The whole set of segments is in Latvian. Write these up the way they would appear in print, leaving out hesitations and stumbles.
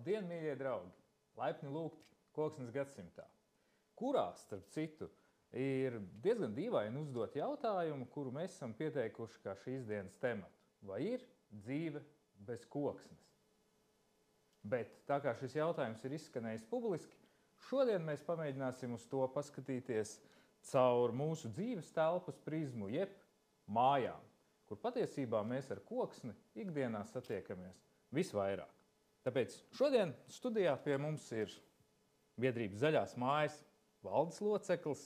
Labdien, mīļie draugi! Laipni lūgti Koksnes gadsimtā, kurā, starp citu, ir diezgan dīvaini uzdot jautājumu, kuru mēs esam pieteikuši kā šīs dienas tematu. Vai ir dzīve bez koksnes? Bet tā kā šis jautājums ir izskanējis publiski, šodien mēs pamēģināsim uz to paskatīties caur mūsu dzīves telpas prizmu, jeb mājām, kur patiesībā mēs ar koksni ikdienā satiekamies visvairāk. Tāpēc šodien studijā pie mums ir biedrības Zaļās mājas valdes loceklis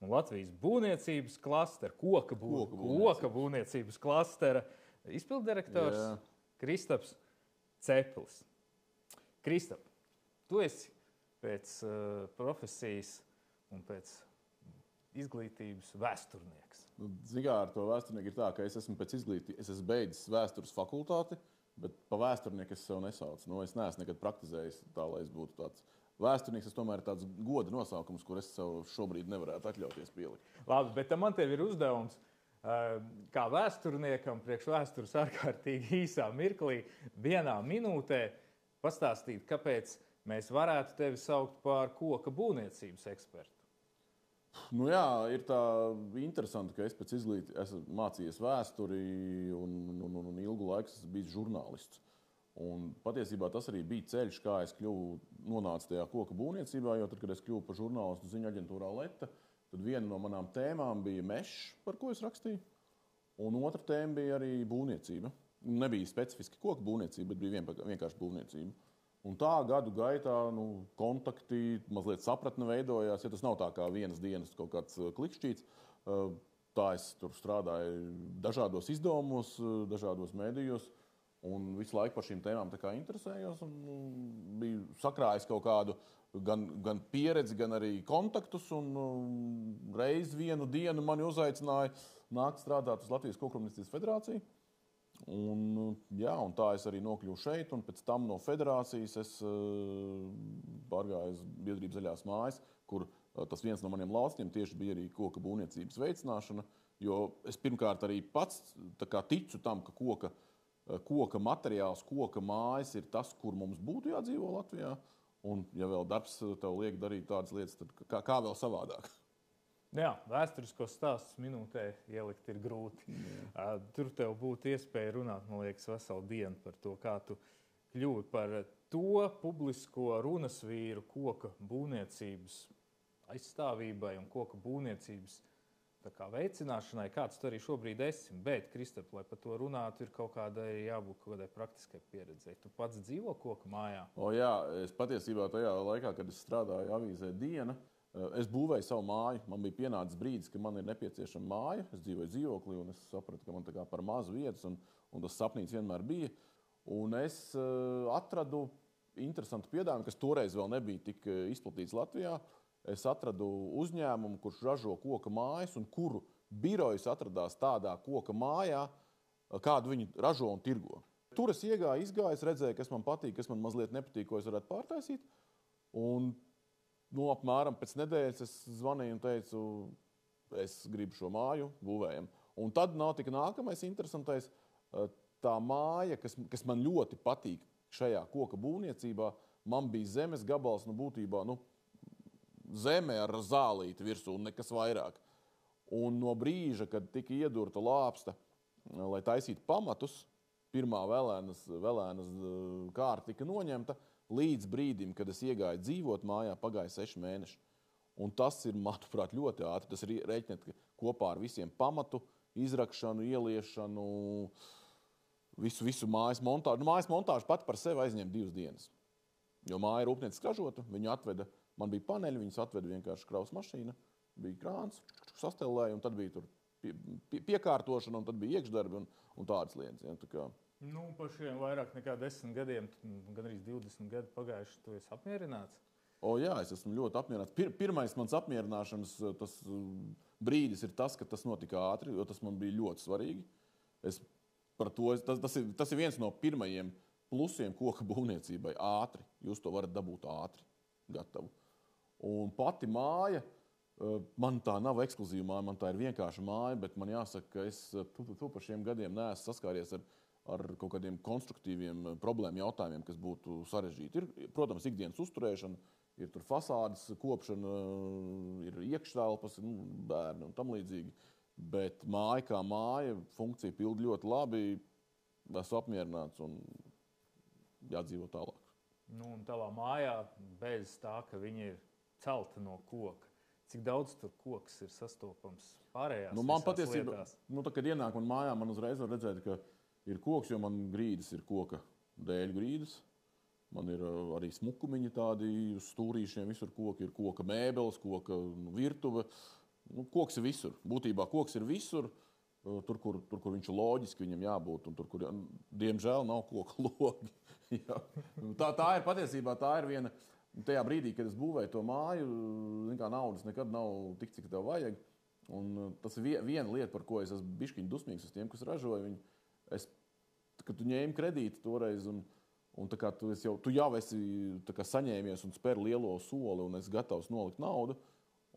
un Latvijas būvniecības klastera, koka būvniecības klastera izpilddirektors Kristaps Ceplis. Kristap, tu esi pēc profesijas un pēc izglītības vēsturnieks. Zini kā, ar to vēsturnieku ir tā, ka es esmu pēc izglītības, es esmu beidzis vēstures fakultāti, bet pa vēsturnieku es sev nesaucu. Es neesmu nekad praktizējis tā, lai es būtu tāds vēsturnieks. Tas tomēr ir tāds goda nosaukums, kur es sev šobrīd nevarētu atļauties pielikt. Labi, bet man tev ir uzdevums kā vēsturniekam priekš vēstures ārkārtīgi īsā mirklī, vienā minūtē pastāstīt, kāpēc mēs varētu tevi saukt par koka būvniecības ekspertu. Jā, ir tā interesanti, ka es pēc izglītības esmu mācījies vēsturi un ilgu laiku esmu bijis žurnālists. Un patiesībā tas arī bija ceļš, kā es nonācu tajā koka būvniecībā, jo tad, kad es kļuvu par žurnālistu ziņu aģentūrā Leta, tad viena no manām tēmām bija mežs, par ko es rakstīju, un otra tēma bija arī būvniecība. Nebija specifiski koka būvniecība, bet bija vienkārši būvniecība. Un tā gadu gaitā kontakti, mazliet sapratne veidojās, ja tas nav tā kā vienas dienas kaut kāds klikšķīts. Tā es tur strādāju dažādos izdevumos, dažādos mēdījos, un visu laiku par šīm tēmām tā kā interesējos, un biju sakrājis kaut kādu gan pieredzi, gan arī kontaktus, un reiz vienu dienu mani uzaicināja nākt strādāt uz Latvijas Kokrūpniecības federāciju. Un tā es arī nokļuvu šeit, un pēc tam no federācijas es pārgāju uz biedrības Zaļās mājas, kur tas viens no maniem lauciņiem tieši bija arī koka būvniecības veicināšana, jo es pirmkārt arī pats ticu tam, ka koka materiāls, koka mājas ir tas, kur mums būtu jādzīvo Latvijā, un ja vēl darbs tev liek darīt tādas lietas, tad kā vēl savādāk? Jā, vēsturiskos stāstus minūtē ielikt ir grūti. Tur tev būtu iespēja runāt, man liekas, veselu dienu par to, kā tu kļuvi par to publisko runas vīru koka būvniecības aizstāvībai un koka būvniecības veicināšanai, kāds tu arī šobrīd esi. Bet, Kristap, lai par to runātu, ir kaut kādai jābūt kaut kādai praktiskai pieredzei. Tu pats dzīvo koka mājā? Jā, es patiesībā tajā laikā, kad es strādāju avīzē Diena, es būvēju savu māju. Man bija pienācis brīdis, ka man ir nepieciešama māja. Es dzīvoju dzīvoklī, un es sapratu, ka man par mazu vietas, un tas sapnīts vienmēr bija. Un es atradu interesantu piedāvājumu, kas toreiz vēl nebija tik izplatīts Latvijā. Es atradu uzņēmumu, kurš ražo koka mājas, un kuru birojas atradās tādā koka mājā, kādu viņi ražo un tirgo. Tur es izgāju, redzēju, kas man patīk, kas man mazliet nepatīk, ko es varētu pārtaisīt. Un apmēram pēc nedēļas es zvanīju un teicu, es gribu šo māju, būvējam. Un tad notika nākamais interesantais, tā māja, kas man ļoti patīk šajā koka būvniecībā, man bija zemes gabals, būtībā, zeme ar zālīti virsū un nekas vairāk. Un no brīža, kad tika iedurta lāpsta, lai taisītu pamatus, pirmā velēnas kārta tika noņemta, līdz brīdim, kad es iegāju dzīvot mājā, pagāja 6 mēneši. Un tas ir, manuprāt, ļoti ātri. Tas ir rēķināt kopā ar visiem pamatu, izrakšanu, ieliešanu, visu mājas montāžu. Mājas montāžu pati par sevi aizņem 2 dienas. Jo māja ir rūpnieciski ražota, viņu atveda, man bija paneļi, viņus atveda vienkārši kraus mašīna, bija krāns, sastelēja, un tad bija tur piekārtošana, un tad bija iekšdarbi un tādas lietas. Ja, par šiem vairāk nekā 10 gadiem, gan arī 20 gadi pagājuši, tu esi apmierināts? Jā, es esmu ļoti apmierināts. Pirmais mans apmierināšanas brīdis ir tas, ka tas notika ātri, jo tas man bija ļoti svarīgi. Tas ir viens no pirmajiem plusiem koka būvniecībai – ātri. Jūs to varat dabūt ātri, gatavu. Un pati māja, man tā nav ekskluzīva māja, man tā ir vienkārša māja, bet man jāsaka, ka es par šiem gadiem neesmu saskāries ar ar kaut kādiem konstruktīviem problēmu jautājumiem, kas būtu sarežģīti. Ir, protams, ikdienas uzturēšana, ir tur fasādes kopšana, ir iekštelpas, bērni un tam līdzīgi. Bet māja kā māja funkcija pilda ļoti labi, esmu apmierināts un jādzīvo tālāk. Nu, un tavā mājā bez tā, ka viņa ir celta no koka, cik daudz tur koks ir sastopams pārējās man patiesībā, lietās? Kad ienāk man mājā, man uzreiz var redzēt, ka ir koks, jo man grīdas ir koka dēļu grīdas. Man ir arī smukumiņi tādi uz stūrīšiem, visur koki, ir koka mēbeles, koka virtuve. Koks ir visur. Būtībā koks ir visur, tur, kur viņš ir loģiski, viņam jābūt, un tur, kur, diemžēl, nav koka logi. tā ir patiesībā, tā ir viena, tajā brīdī, kad es būvēju to māju, naudas nekad nav tik, cik tev vajag. Un tas ir viena lieta, par ko es esmu bišķiņ dusmīgs uz tiem, kas ražoja viņu. Kad tu ņēmi kredītu toreiz, un tā kā tu jau esi saņēmies un spēr lielo soli, un esi gatavs nolikt naudu,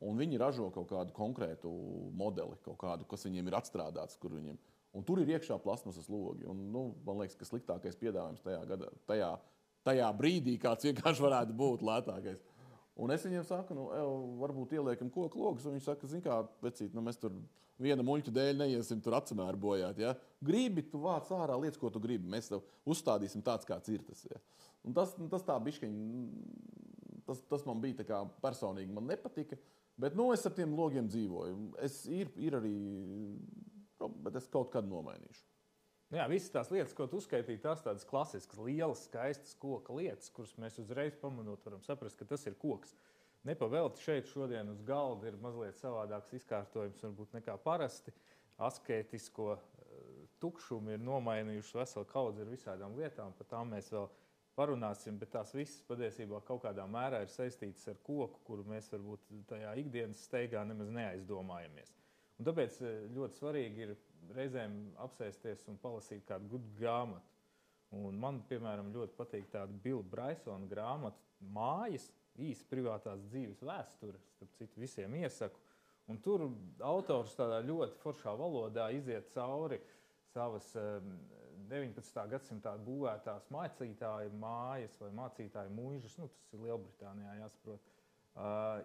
un viņi ražo kaut kādu konkrētu modeli, kaut kādu, kas viņiem ir atstrādāts, un tur ir iekšā plasmasas logi. Un, man liekas, ka sliktākais piedāvājums tajā brīdī, kāds vienkārši varētu būt lētākais. Un es viņiem saku, varbūt ieliekam koku logus, un viņi saka, zin kā, vecīt, mēs tur viena muļķa dēļ neiesim tur acimēru bojāt, ja? Gribi, tu vāc ārā lietas, ko tu gribi, mēs tev uzstādīsim tāds, kāds ir tas. Ja? Un tas tā bišķiņ, tas man bija tā kā personīgi, man nepatika, bet, es ar tiem logiem dzīvoju. Ir arī, bet es kaut kad nomainīšu. Jā, visas tās lietas, ko tu uzskaitīji, tās tādas klasiskas, lielas, skaistas koka lietas, kuras mēs uzreiz pamanot varam saprast, ka tas ir koks. Nepavēlti šeit šodien uz galda ir mazliet savādāks izkārtojums varbūt nekā parasti. Askētisko tukšumu ir nomainījuši veselu kaudzi ar visādām lietām, par tām mēs vēl parunāsim, bet tās visas patiesībā kaut kādā mērā ir saistītas ar koku, kuru mēs varbūt tajā ikdienas steigā nemaz neaizdomājamies. Un tāpēc ļoti svarīgi ir reizēm apsēsties un palasīt kādu gudu grāmatu. Un man, piemēram, ļoti patīk tāda Billa Brysona grāmata Mājas, īsa privātās dzīves vēsture, starp citu visiem iesaku. Un tur autors tādā ļoti foršā valodā iziet cauri savas 19. gadsimtā būvētās mācītāju mājas vai mācītāju mūžas, tas ir Lielbritānijā jāsaprot,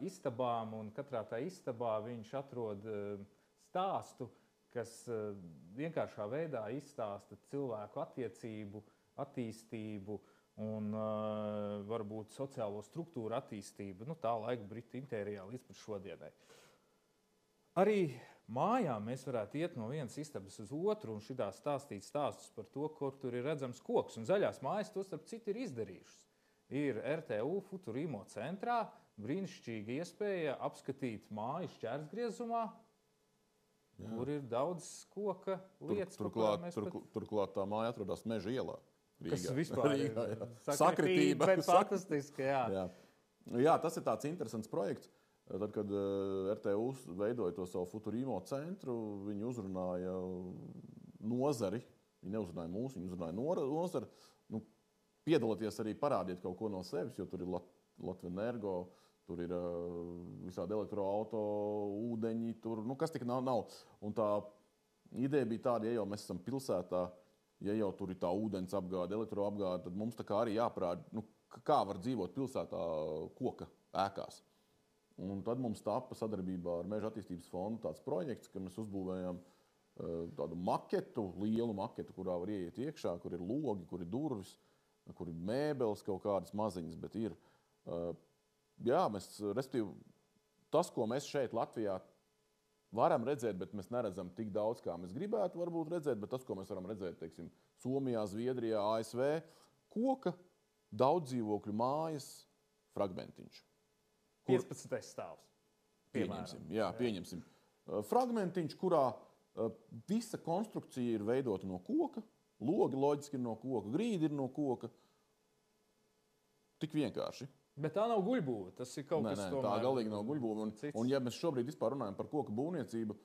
istabām, un katrā tā istabā viņš atrod stāstu, kas vienkāršā veidā izstāsta cilvēku attiecību, attīstību un varbūt sociālo struktūru attīstību, tā laika Britu impērijā līdz pat šodienai. Arī mājām mēs varētu iet no vienas istabas uz otru un šitā stāstīt stāstus par to, kur tur ir redzams koks. Un zaļās mājas to starp citu ir izdarījušas. Ir RTU Futurīmo centrā brīnišķīga iespēja apskatīt māju šķērsgriezumā, kur ir daudz koka lietas. Turklāt tā māja atrodas Meža ielā. Rīgā. Kas vispār ir sakritība. Bet fantastiski, jā. Jā, tas ir tāds interesants projekts. Tad, kad RTU veidoja to savu Futurīmo centru, viņi uzrunāja nozari. Viņi neuzrunāja mūsu, viņi uzrunāja nozari. Piedalieties arī, parādiet kaut ko no sevis, jo tur ir Latvenergo, tur ir visādi elektroauto, ūdeņi, tur, kas tik nav. Un tā ideja bija tāda, ja jau mēs esam pilsētā, ja jau tur ir tā ūdens apgāde, elektroapgāde, tad mums tā kā arī jāprāda, kā var dzīvot pilsētā koka ēkās. Un tad mums tapa sadarbībā ar Meža attīstības fondu tāds projekts, ka mēs uzbūvējām tādu maketu, lielu maketu, kurā var ieiet iekšā, kur ir logi, kur ir durvis, kur ir mēbeles kaut kādas maziņas, bet ir. Jā, respektīvi, tas, ko mēs šeit Latvijā varam redzēt, bet mēs neredzam tik daudz, kā mēs gribētu varbūt redzēt, bet tas, ko mēs varam redzēt, teiksim, Somijā, Zviedrijā, ASV, koka daudzdzīvokļu mājas fragmentiņš. 15. stāvs. Pieņemsim. Fragmentiņš, kurā visa konstrukcija ir veidota no koka, logi loģiski ir no koka, grīdi ir no koka. Tik vienkārši. Bet tā nav guļbūve, tas ir kaut kas tomēr. Tā galīgi nav guļbūve. Un ja mēs šobrīd vispār runājam par koka būvniecību,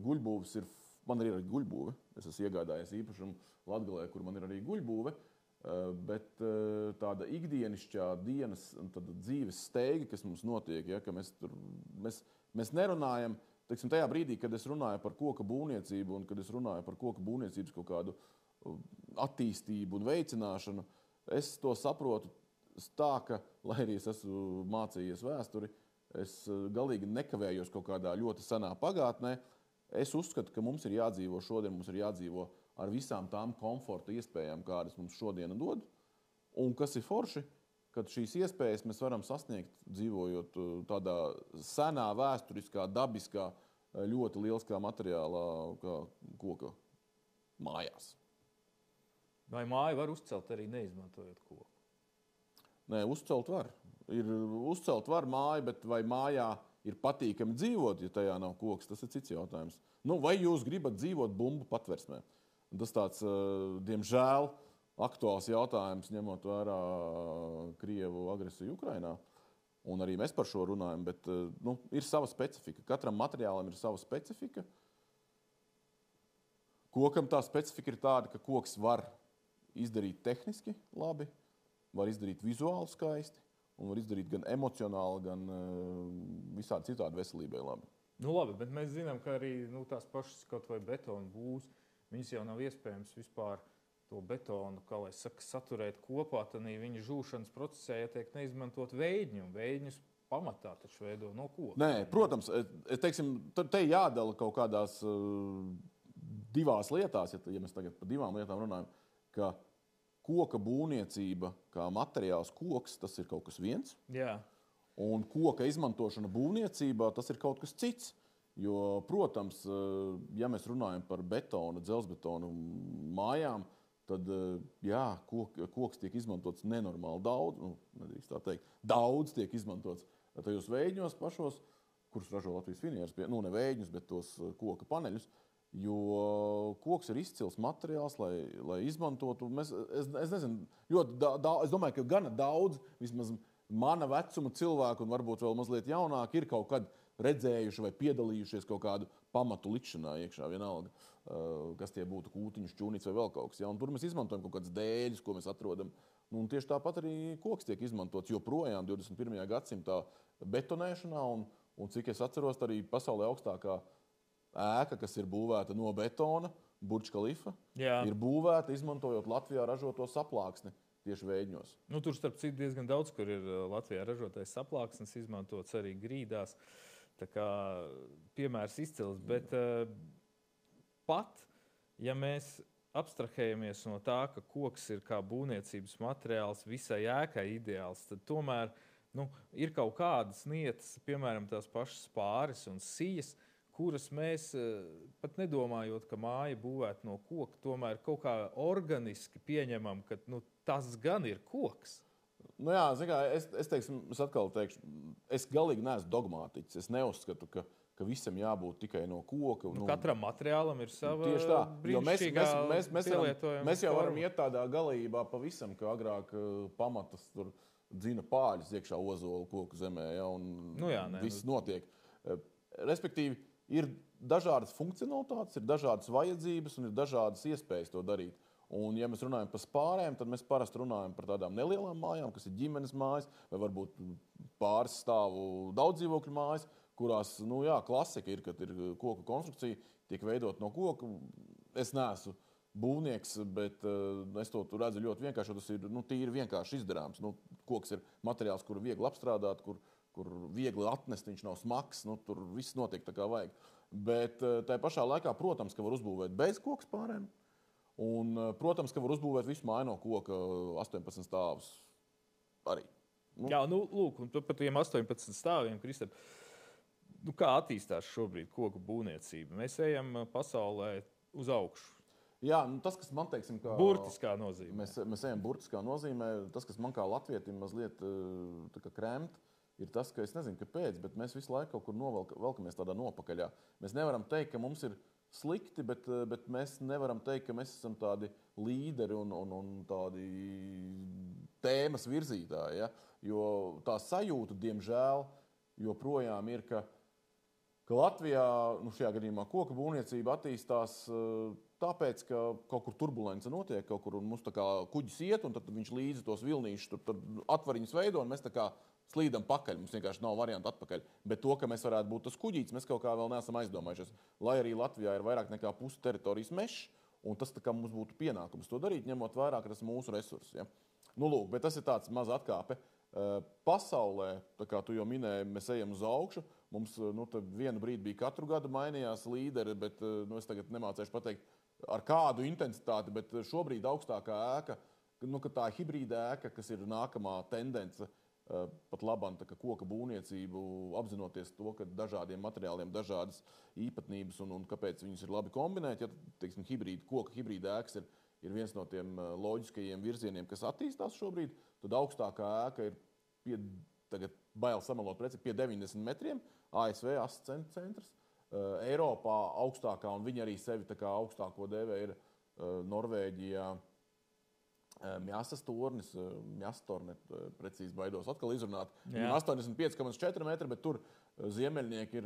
guļbūves ir, man ir arī guļbūve. Es esmu iegādājies īpašumu Latgalē, kur man ir arī guļbūve. Bet tāda ikdienišķā dienas dzīves steiga, kas mums notiek, ja, ka mēs nerunājam, teiksim, tajā brīdī, kad es runāju par koka būvniecību un kad es runāju par koka būvniecības kaut kādu attīstību un veicināšanu, es to saprotu tā, ka, lai arī es esmu mācījies vēsturi, es galīgi nekavējos kaut kādā ļoti senā pagātnē. Es uzskatu, ka mums ir jādzīvo šodien, mums ir jādzīvo ar visām tām komforta iespējām, kādas mums šodiena dod. Un kas ir forši, kad šīs iespējas mēs varam sasniegt, dzīvojot tādā senā, vēsturiskā, dabiskā, ļoti lieliskā materiālā, kā koka mājās. Vai māju var uzcelt arī neizmantojot koku? Nē, uzcelt var. Uzcelt var māju, bet vai mājā ir patīkami dzīvot, ja tajā nav koks, tas ir cits jautājums. Vai jūs gribat dzīvot bumbu patversmē? Tas tāds, diemžēl, aktuāls jautājums, ņemot vērā Krievu agresiju Ukrainā. Un arī mēs par šo runājam, bet ir sava specifika. Katram materiālam ir sava specifika. Kokam tā specifika ir tāda, ka koks var izdarīt tehniski labi, var izdarīt vizuāli skaisti un var izdarīt gan emocionāli, gan visādi citādi veselībai labi. Labi, bet mēs zinām, ka arī tās pašas kaut vai betona būvs, viņas jau nav iespējams vispār to betonu, kā lai saka, saturēt kopā, tad viņa žūšanas procesē, ja tiek neizmantot veidņu. Veidņus pamatā taču veido no koka. Nē, protams, teiksim, te jādala kaut kādās divās lietās, ja mēs tagad par divām lietām runājam, ka koka būvniecība kā materiāls koks, tas ir kaut kas viens. Jā. Un koka izmantošana būvniecībā, tas ir kaut kas cits. Jo, protams, ja mēs runājam par betonu, dzelzbetonu mājām, tad, jā, koks tiek izmantots nenormāli daudz, nedrīkst tā teikt, daudz tiek izmantots tajos veidņos pašos, kurus ražo Latvijas Finieres, ne veidņus, bet tos koka paneļus. Jo koks ir izcils materiāls, lai izmantotu. Es nezinu, es domāju, ka gana daudz, vismaz mana vecuma cilvēku un varbūt vēl mazliet jaunāki, ir kaut kad redzējuši vai piedalījušies kaut kādu pamatu likšanā iekšā vienalga, kas tie būtu kūtiņu, šķūnīts vai vēl kaut kas. Ja? Un tur mēs izmantojam kaut kādas dēļus, ko mēs atrodam. Un tieši tāpat arī koks tiek izmantots joprojām 21. gadsimtā betonēšanā. Un cik es atceros, arī pasaulē augstākā ēka, kas ir būvēta no betona, Burj Khalifa, ir būvēta izmantojot Latvijā ražoto saplāksni tieši veidņos. Tur starp citu diezgan daudz, kur ir Latvijā ražotais saplāksnis, izmantots arī grīdās. Tā kā piemērs izcils, bet pat, ja mēs abstrahējamies no tā, ka koks ir kā būvniecības materiāls visai ēkai ideāls, tad tomēr ir kaut kādas lietas, piemēram, tās pašas pāris un sijas, kuras mēs pat nedomājot, ka māja būvēta no koka, tomēr kaut kā organiski pieņemam, ka tas gan ir koks. Jā, es atkal teikšu, es galīgi neesmu dogmātiķis. Es neuzskatu, ka visam jābūt tikai no koka. Katram materiālam ir sava brīnišķīgā pielietojuma. Mēs jau varam iet tādā galībā pavisam, ka agrāk pamatas tur dzina pāļus iekšā ozolu koku zemē, un viss notiek. Respektīvi, ir dažādas funkcionalitātes, ir dažādas vajadzības un ir dažādas iespējas to darīt. Un, ja mēs runājam par spārēm, tad mēs parasti runājam par tādām nelielām mājām, kas ir ģimenes mājas, vai varbūt pāris stāvu daudzdzīvokļu mājas, kurās, klasika ir, kad ir koku konstrukcija, tiek veidot no koka. Es neesmu būvnieks, bet es to redzu ļoti vienkārši, jo tas ir tīri vienkārši izdarāms. Koks ir materiāls, kuru viegli apstrādāt, kur viegli atnest, viņš nav smags, tur viss notiek tā kā vajag. Bet tajā pašā laikā, protams, ka var uzbūvēt bez koka spārēm. Un, protams, ka var uzbūvēt visu māju no koka 18 stāvus arī. Jā, lūk, un par tiem 18 stāviem, Kristap, kā attīstās šobrīd koku būvniecība? Mēs ejam pasaulē uz augšu. Jā, tas, kas man, teiksim, kā... Burtiskā nozīmē. Mēs ejam burtiskā nozīmē. Tas, kas man kā latvietim mazliet tā kā kremt, ir tas, ka es nezinu, kāpēc, bet mēs visu laiku kaut kur velkamies tādā nopakaļā. Mēs nevaram teikt, ka mums ir slikti, bet mēs nevaram teikt, ka mēs esam tādi līderi un tādi tēmas virzītāji. Ja? Jo tā sajūta, diemžēl, joprojām ir, ka Latvijā, šajā gadījumā koka būvniecība attīstās tāpēc, ka kaut kur turbulence notiek, kaut kur mums tā kā kuģis iet, un tad viņš līdzi tos vilnīšus tur atvariņus veido, un mēs tā kā slīdam pakaļ, mums vienkārši nav variantu atpakaļ. Bet to, ka mēs varētu būt tas kuģītis, mēs kaut kā vēl neesam aizdomājušies. Lai arī Latvijā ir vairāk nekā pusi teritorijas mežs, un tas tā kā mums būtu pienākums to darīt, ņemot vērā, ka tas ir mūsu resurss. Ja? Nu, lūk, bet tas ir tāds maz atkāpe. Pasaulē, tā kā tu jau minēji, mēs ejam uz augšu. Mums vienu brīdi bija katru gadu mainījās līderi, bet es tagad nemācēšu pateikt, ar kādu intensitāti, bet šobrīd augstākā ēka, ka tā hibrīda ēka, kas ir nākamā tendence, pat labam koka būvniecību, apzinoties to, ka dažādiem materiāliem dažādas īpatnības un kāpēc viņus ir labi kombinēt. Ja, teiksim, koka hibrīda ēkas ir viens no tiem loģiskajiem virzieniem, kas attīstās šobrīd, tad augstākā ēka ir tagad bail samalot preci, pie 90 metriem, ASV asins centrs. Eiropā augstākā, un viņi arī sevi tā kā augstāko dēvē, ir Norvēģijā Mjasas tornis, Mjastornet, precīzi baidos atkal izrunāt. 85,4 metri, bet tur ziemeļnieki ir,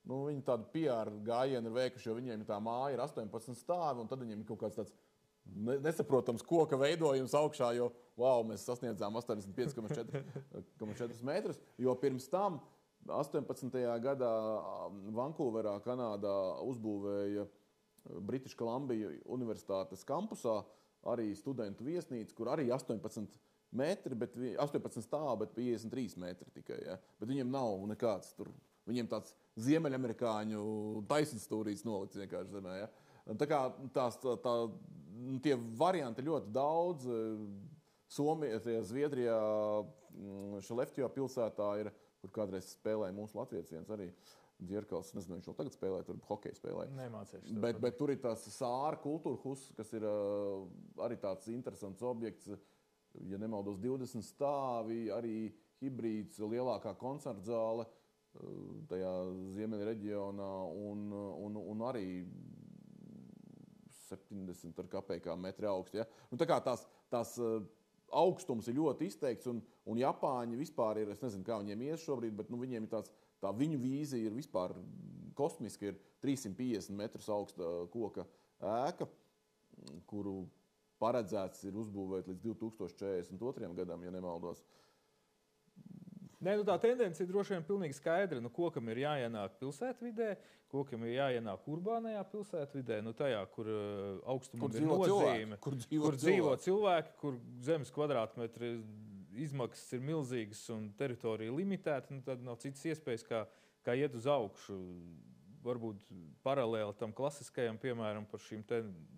viņi tādu PR gājienu ir veikuši, jo viņiem tā māja ir 18 stāvi, un tad viņiem ir kaut kāds tāds nesaprotams koka veidojums augšā, jo, mēs sasniedzām 85,4 metrus, jo pirms tam 18. gadā Vankūverā, Kanādā uzbūvēja British Columbia universitātes kampusā arī studentu viesnīcu, kur arī 18 metri, 18 stāvi, bet 53 metri tikai. Ja? Bet viņiem nav nekāds tur, viņiem tāds ziemeļamerikāņu taisnstūrīts nolikts vienkārši zemē. Ja? Tā kā tie varianti ļoti daudz. Somijā, Zviedrijā, Šeleftijā pilsētā ir, kur kādreiz spēlēja mūsu latvietis viens arī Dzierkals, nezinu, viņš vēl tagad spēlē, tur hokeju spēlē. Nemācīšu. Bet tur ir tās Sāra kultūrhus, kas ir arī tāds interesants objekts, ja nemaldos 20 stāvi, arī hibrīds, lielākā koncertzāle tajā ziemeļa reģionā un arī 70 ar kapekām metri augsti. Ja? Tā kā tās augstums ir ļoti izteikts, un Japāņi vispār ir, es nezinu, kā viņiem ies šobrīd, bet viņiem ir tā viņu vīzija ir vispār kosmiska, ir 350 metrus augsta koka ēka, kuru paredzēts ir uzbūvēt līdz 2042. Gadam, ja nemaldos. Tā tendence ir droši vien pilnīgi skaidra. Kokam ir jāienāk pilsētvidē, kokam ir jāienāk urbānajā pilsētvidē, tajā, kur augstumam ir nozīme, kur dzīvo cilvēki, kur zemes kvadrātmetri izmaksas ir milzīgas un teritorija limitēta, tad nav citas iespējas, kā iet uz augšu. Varbūt paralēli tam klasiskajam, piemēram, par šīm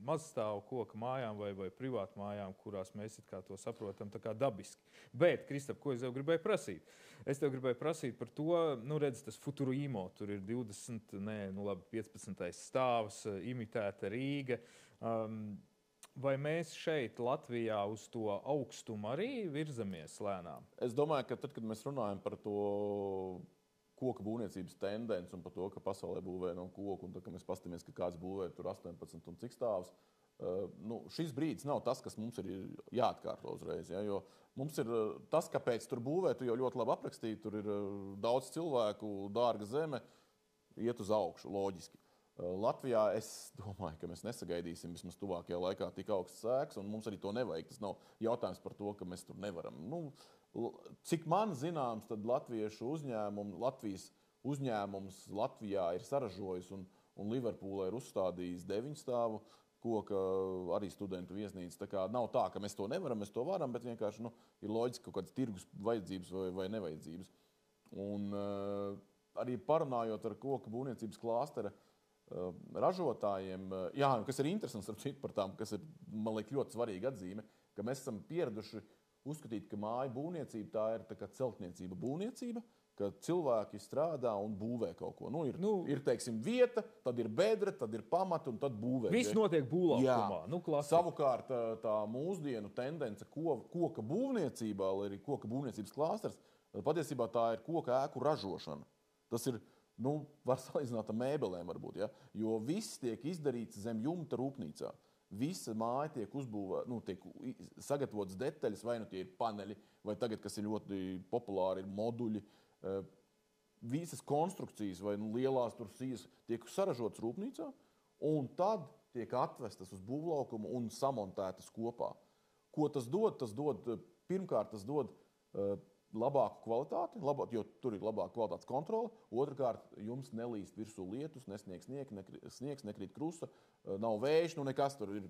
mazstāvu koka mājām vai privātu mājām, kurās mēs to saprotam tā kā dabiski. Bet, Kristap, ko es tev gribēju prasīt? Es tev gribēju prasīt par to, redz, tas Futuruimo, tur ir 15. stāvs, imitēta Rīga. Vai mēs šeit Latvijā uz to augstumu arī virzamies lēnām? Es domāju, ka tad, kad mēs runājam par to koka būvniecības tendenci un par to, ka pasaulē būvē no koku, un tad, kad mēs paskatāmies, ka kāds būvē tur 18 un cik stāvs, šis brīdis nav tas, kas mums ir jāatkārto uzreiz. Ja? Jo mums ir tas, kāpēc tur būvē, tu jau ļoti labi aprakstīji, tur ir daudz cilvēku, dārga zeme, iet uz augšu, loģiski. Latvijā es domāju, ka mēs nesagaidīsim vismaz tuvākajā laikā tik augsts ēkas, un mums arī to nevajag. Tas nav jautājums par to, ka mēs tur nevaram. Cik man zināms, tad Latvijas uzņēmums Latvijā ir saražojis un Liverpoolē ir uzstādījis 9 stāvu koka arī studentu viesnīca. Tā kā nav tā, ka mēs to nevaram, mēs to varam, bet vienkārši ir loģiski kaut kādas tirgus vajadzības vai nevajadzības. Un arī parunājot ar koka būvniecības klāstera ražotājiem, kas ir interesants par tām, kas ir, man liek, ļoti svarīga atzīme, ka mēs esam pieraduši uzskatīt, ka māju būvniecība tā ir tā kā celtniecība būvniecība, ka cilvēki strādā un būvē kaut ko. Ir teiksim, vieta, tad ir bedre, tad ir pamata un tad būvē. Viss notiek būvlaukumā. Savukārt tā mūsdienu tendence koka būvniecībā, lai arī koka būvniecības klāsters, patiesībā tā ir koka ēku ražošana. Tas ir var salīdzināt ar mēbelēm varbūt, ja? Jo viss tiek izdarīts zem jumta rūpnīcā. Visa māja tiek tiek sagatavotas detaļas, vai tie ir paneļi, vai tagad, kas ir ļoti populāri, ir moduļi. Visas konstrukcijas vai lielās tur sijas tiek saražotas rūpnīcā, un tad tiek atvestas uz būvlaukumu un samontētas kopā. Ko tas dod? Pirmkārt, tas dod labāku kvalitāti, jo tur ir labāka kvalitātes kontrole. Otrakārt, jums nelīst virsū lietus, nesniegs sniegs, nekrīt krusta, nav vējš, nekas tur ir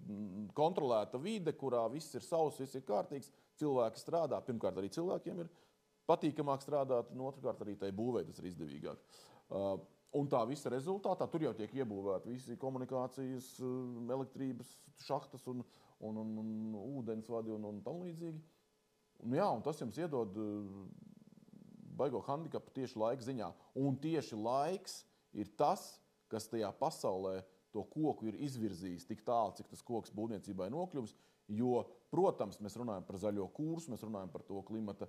kontrolēta vide, kurā viss ir sauss, viss ir kārtīgs, cilvēki strādā. Pirmkārt, arī cilvēkiem ir patīkamāk strādāt, un otrkārt arī tai būvei tas ir izdevīgāk. Un tā visa rezultātā tur jau tiek iebūvēti visi komunikācijas, elektrības šahtas un ūdensvadi un tam līdzīgi. Un tas jums iedod baigo handikapu tieši laika ziņā. Un tieši laiks ir tas, kas tajā pasaulē to koku ir izvirzījis tik tālu, cik tas koks būvniecībai nokļuvis. Jo, protams, mēs runājam par zaļo kursu, mēs runājam par to klimata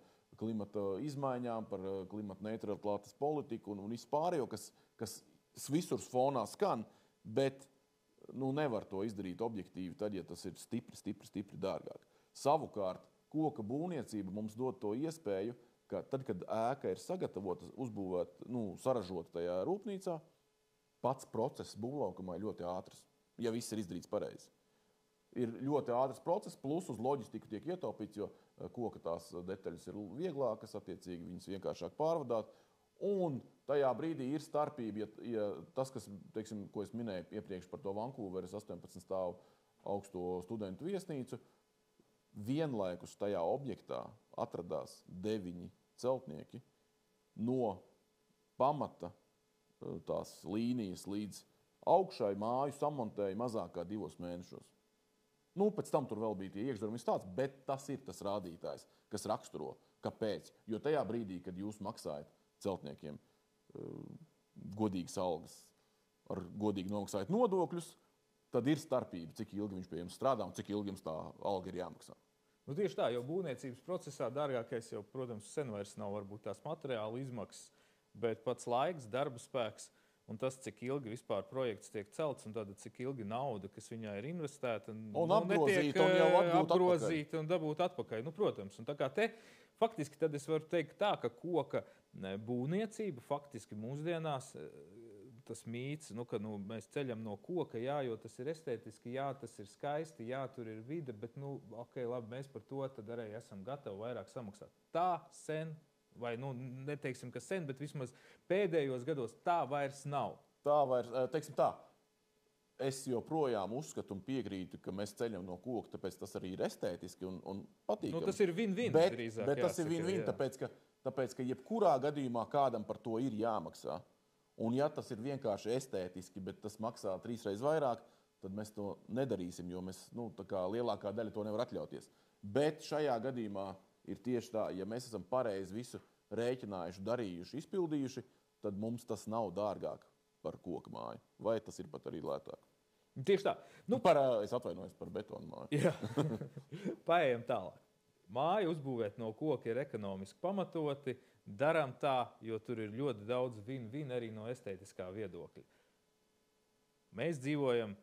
izmaiņām, par klimata neutralitātes politiku un vispārējo, kas visur fonā skan, bet nevar to izdarīt objektīvi tad, ja tas ir stipri dārgāk. Savukārt, koka būvniecība mums dod to iespēju, ka tad, kad ēka ir sagatavota, uzbūvēta, saražota tajā rūpnīcā, pats process būvlaukumā ir ļoti ātrs, ja viss ir izdarīts pareizi. Ir ļoti ātrs process, plus uz loģistiku tiek ietaupīts, jo koka tās detaļas ir vieglākas, attiecīgi viņas vienkāršāk pārvadāt. Un tajā brīdī ir starpība, ja tas, ko es minēju iepriekš par to Vankūveras 18 stāvu augsto studentu viesnīcu, vienlaikus tajā objektā atradās 9 celtnieki no pamata tās līnijas līdz augšai māju samontēja mazāk kā 2 mēnešos. Pēc tam tur vēl bija tie iekšdarbi tāds, bet tas ir tas rādītājs, kas raksturo. Kāpēc? Jo tajā brīdī, kad jūs maksājat celtniekiem godīgas algas, ar godīgi nomaksājat nodokļus, tad ir starpība, cik ilgi viņš pie jums strādā un cik ilgi jums tā alga ir jāmaksā. Tieši tā, jo būvniecības procesā dārgākais jau, protams, sen vairs nav varbūt tās materiāla izmaksas, bet pats laiks, darba spēks un tas, cik ilgi vispār projekts tiek celts un tad cik ilgi nauda, kas viņā ir investēta, netiek apgrozīta un dabūt atpakaļ. Protams, un tā kā te faktiski tad es varu teikt tā, ka koka būvniecība faktiski mūsdienās tas mīts, ka mēs ceļam no koka, jā, jo tas ir estētiski, jā, tas ir skaisti, jā, tur ir vide, bet, labi, mēs par to tad arī esam gatavi vairāk samaksāt. Tā sen, vai, neteiksim, ka sen, bet vismaz pēdējos gados tā vairs nav. Tā vairs, teiksim tā, es joprojām uzskatu un piekrītu, ka mēs ceļam no koka, tāpēc tas arī ir estētiski un patīkami. Tas ir win-win drīzāk. Bet tas ir win-win, tāpēc, ka jebkurā gadījumā kādam par to ir jāmaksā. Un ja tas ir vienkārši estētiski, bet tas maksā 3 reizes vairāk, tad mēs to nedarīsim, jo mēs, lielākā daļa to nevar atļauties. Bet šajā gadījumā ir tieši tā, ja mēs esam pareizi visu rēķinājuši, darījuši, izpildījuši, tad mums tas nav dārgāk par koka māju. Vai tas ir pat arī lētāk? Tieši tā. Es atvainojos par betonu māju. Jā. Paejam tālāk. Māju uzbūvēt no koka ir ekonomiski pamatoti. Darām tā, jo tur ir ļoti daudz win-win arī no estētiskā viedokļa. Mēs dzīvojam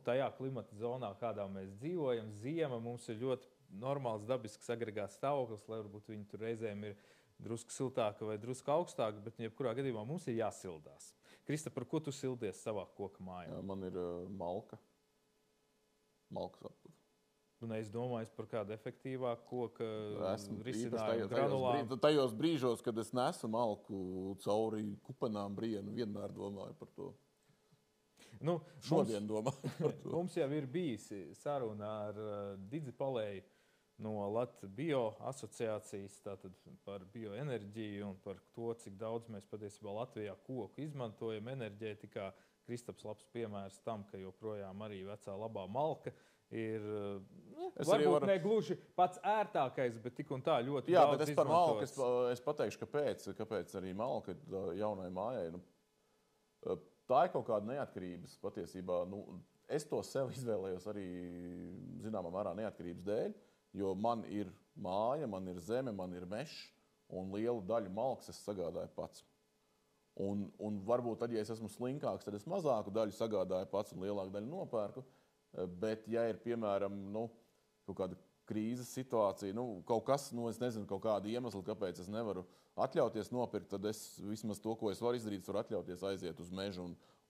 tajā klimata zonā, kādā mēs dzīvojam. Ziema mums ir ļoti normāls dabisks agregāts stāvoklis, lai varbūt viņi tur reizēm ir drusku siltāka vai drusku augstāka, bet jebkurā gadījumā mums ir jāsildās. Krista, par ko tu sildies savā koka mājā? Man ir malka. Malkas apkurs. Un es domāju par kādu efektīvāku koka risinājumu granulām. Tajos brīžos, kad es nesu malku cauri kupenām brienu, vienmēr domāju par to. Šodien domāju par to. Mums jau ir bijis saruna ar Didzi Palēju no Latvijas Bio asociācijas, tātad par bioenerģiju un par to, cik daudz mēs patiesībā Latvijā koku izmantojam enerģētikā. Kristaps labs piemērs tam, ka joprojām arī vecā labā malka ir varbūt ne gluži pats ērtākais, bet tik un tā ļoti daudz izmantots. Jā, bet es par malku es pateikšu, kāpēc arī malka jaunai mājai. Tā ir kaut kāda neatkarības patiesībā. Es to sev izvēlējos arī zināmā mērā neatkarības dēļ, jo man ir māja, man ir zeme, man ir mežs, un lielu daļu malkas es sagādāju pats. Un varbūt tad, ja es esmu slinkāks, tad es mazāku daļu sagādāju pats un lielāku daļu nopērku. Bet, ja ir, piemēram, kaut kāda krīzes situācija, kaut kas, es nezinu, kaut kāda iemesla, kāpēc es nevaru atļauties nopirkt, tad es vismaz to, ko es varu izdarīt, varu atļauties aiziet uz mežu